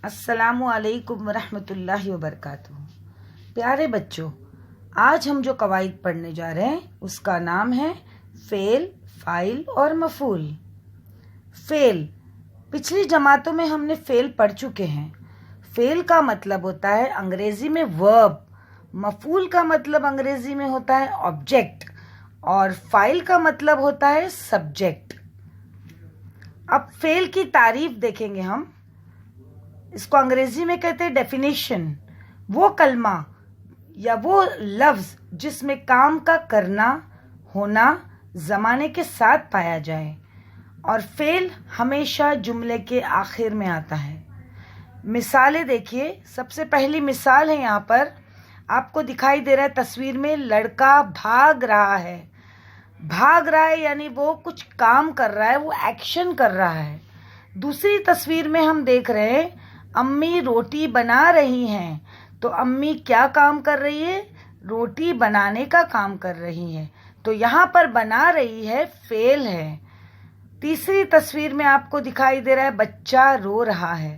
السلام علیکم ورحمۃ اللہ وبرکاتہ۔ پیارے بچوں، آج ہم جو قواعد پڑھنے جا رہے ہیں اس کا نام ہے فعل، فاعل اور مفعول۔ فعل، پچھلی جماعتوں میں ہم نے فعل پڑھ چکے ہیں۔ فعل کا مطلب ہوتا ہے انگریزی میں ورب، مفعول کا مطلب انگریزی میں ہوتا ہے آبجیکٹ، اور فاعل کا مطلب ہوتا ہے سبجیکٹ۔ اب فعل کی تعریف دیکھیں گے ہم۔ اس کو انگریزی میں کہتے ہیں ڈیفینیشن، وہ کلمہ یا وہ لفظ جس میں کام کا کرنا ہونا زمانے کے ساتھ پایا جائے، اور فعل ہمیشہ جملے کے آخر میں آتا ہے۔ مثالیں دیکھیے، سب سے پہلی مثال ہے یہاں پر آپ کو دکھائی دے رہا ہے تصویر میں، لڑکا بھاگ رہا ہے۔ بھاگ رہا ہے یعنی وہ کچھ کام کر رہا ہے، وہ ایکشن کر رہا ہے۔ دوسری تصویر میں ہم دیکھ رہے ہیں امی روٹی بنا رہی ہیں، تو امی کیا کام کر رہی ہے؟ روٹی بنانے کا کام کر رہی ہے، تو یہاں پر بنا رہی ہے فعل ہے۔ تیسری تصویر میں آپ کو دکھائی دے رہا ہے بچہ رو رہا ہے۔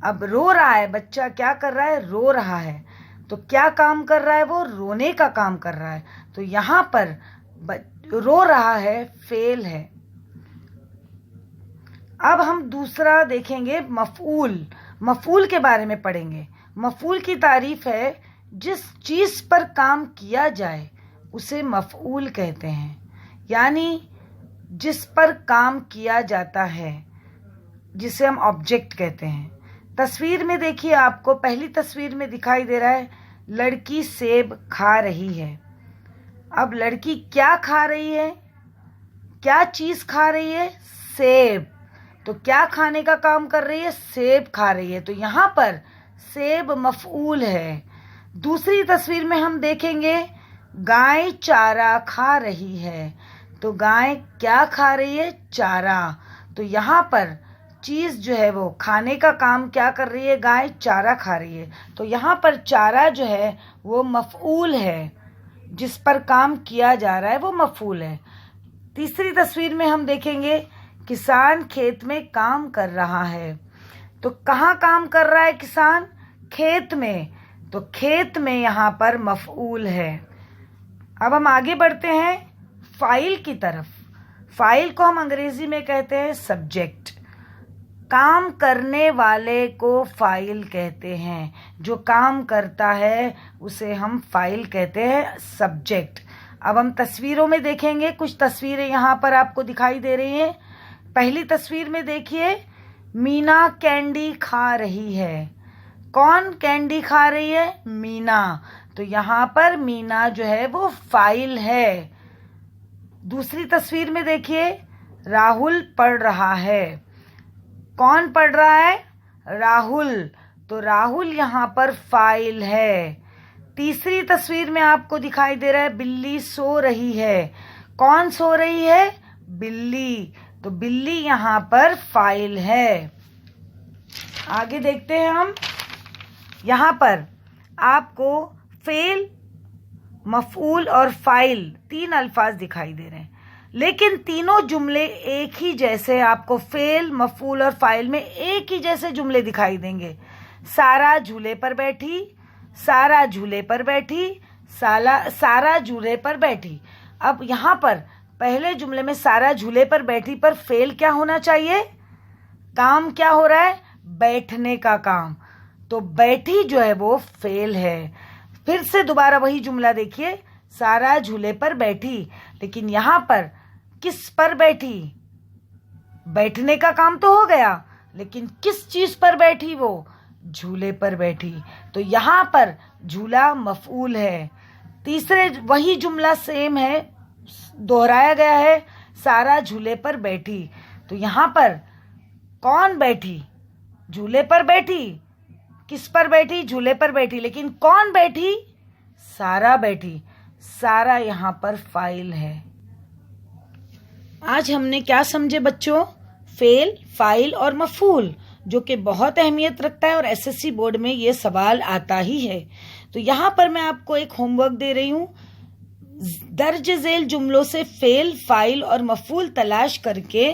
اب رو رہا ہے بچہ، کیا کر رہا ہے؟ رو رہا ہے، تو کیا کام کر رہا ہے؟ وہ رونے کا کام کر رہا ہے، تو یہاں پر رو رہا ہے فعل ہے۔ اب ہم دوسرا دیکھیں گے مفعول۔ مفعول کے بارے میں پڑھیں گے۔ مفعول کی تعریف ہے جس چیز پر کام کیا جائے اسے مفعول کہتے ہیں، یعنی جس پر کام کیا جاتا ہے جسے ہم آبجیکٹ کہتے ہیں۔ تصویر میں دیکھیے، آپ کو پہلی تصویر میں دکھائی دے رہا ہے لڑکی سیب کھا رہی ہے۔ اب لڑکی کیا کھا رہی ہے؟ کیا چیز کھا رہی ہے؟ سیب، تو کیا کھانے کا کام کر رہی ہے؟ سیب کھا رہی ہے، تو یہاں پر سیب مفعول ہے۔ دوسری تصویر میں ہم دیکھیں گے گائے چارہ کھا رہی ہے، تو گائے کیا کھا رہی ہے؟ چارہ، تو یہاں پر چیز جو ہے وہ کھانے کا کام کیا کر رہی ہے؟ گائے چارہ کھا رہی ہے، تو یہاں پر چارہ جو ہے وہ مفعول ہے، جس پر کام کیا جا رہا ہے وہ مفعول ہے۔ تیسری تصویر میں ہم دیکھیں گے کسان کھیت میں کام کر رہا ہے، تو کہاں کام کر رہا ہے کسان؟ کھیت میں، تو کھیت میں یہاں پر مفعول ہے۔ اب ہم آگے بڑھتے ہیں فاعل کی طرف۔ فاعل کو ہم انگریزی میں کہتے ہیں سبجیکٹ۔ کام کرنے والے کو فاعل کہتے ہیں، جو کام کرتا ہے اسے ہم فاعل کہتے ہیں، سبجیکٹ۔ اب ہم تصویروں میں دیکھیں گے، کچھ تصویریں یہاں پر آپ کو دکھائی دے رہی ہیں۔ پہلی تصویر میں دیکھیے مینا کینڈی کھا رہی ہے۔ کون کینڈی کھا رہی ہے؟ مینا، تو یہاں پر مینا جو ہے وہ فاعل ہے۔ دوسری تصویر میں دیکھیے راہل پڑھ رہا ہے۔ کون پڑھ رہا ہے؟ راہل، تو راہل یہاں پر فاعل ہے۔ تیسری تصویر میں آپ کو دکھائی دے رہا ہے بلی سو رہی ہے۔ کون سو رہی ہے؟ بلی، تو بلی یہاں پر فاعل ہے۔ آگے دیکھتے ہیں ہم، یہاں پر آپ کو فعل، مفعول اور فاعل تین الفاظ دکھائی دے رہے ہیں، لیکن تینوں جملے ایک ہی جیسے آپ کو فعل، مفعول اور فاعل میں ایک ہی جیسے جملے دکھائی دیں گے۔ سارا جھولے پر بیٹھی، سارا جھولے پر بیٹھی، سارا جھولے پر بیٹھی۔ اب یہاں پر پہلے جملے میں سارا جھولے پر بیٹھی پر فعل کیا ہونا چاہیے؟ کام کیا ہو رہا ہے؟ بیٹھنے کا کام، تو بیٹھی جو ہے وہ فعل ہے۔ پھر سے دوبارہ وہی جملہ دیکھیے، سارا جھولے پر بیٹھی، لیکن یہاں پر کس پر بیٹھی؟ بیٹھنے کا کام تو ہو گیا، لیکن کس چیز پر بیٹھی؟ وہ جھولے پر بیٹھی، تو یہاں پر جھولا مفعول ہے۔ تیسرے وہی جملہ سیم ہے، دہرایا گیا ہے، سارا جھولے پر بیٹھی، تو یہاں پر کون بیٹھی؟ جھولے پر بیٹھی۔ کس پر بیٹھی؟ جھولے پر بیٹھی، لیکن کون بیٹھی؟ سارا بیٹھی، سارا یہاں پر فاعل ہے۔ آج ہم نے کیا سمجھے بچوں؟ فعل، فاعل اور مفعول، جو کہ بہت اہمیت رکھتا ہے اور ایس ایس سی بورڈ میں یہ سوال آتا ہی ہے۔ تو یہاں پر میں آپ کو ایک ہوم ورک دے رہی ہوں، درج ذیل جملوں سے فعل، فاعل اور مفعول تلاش کر کے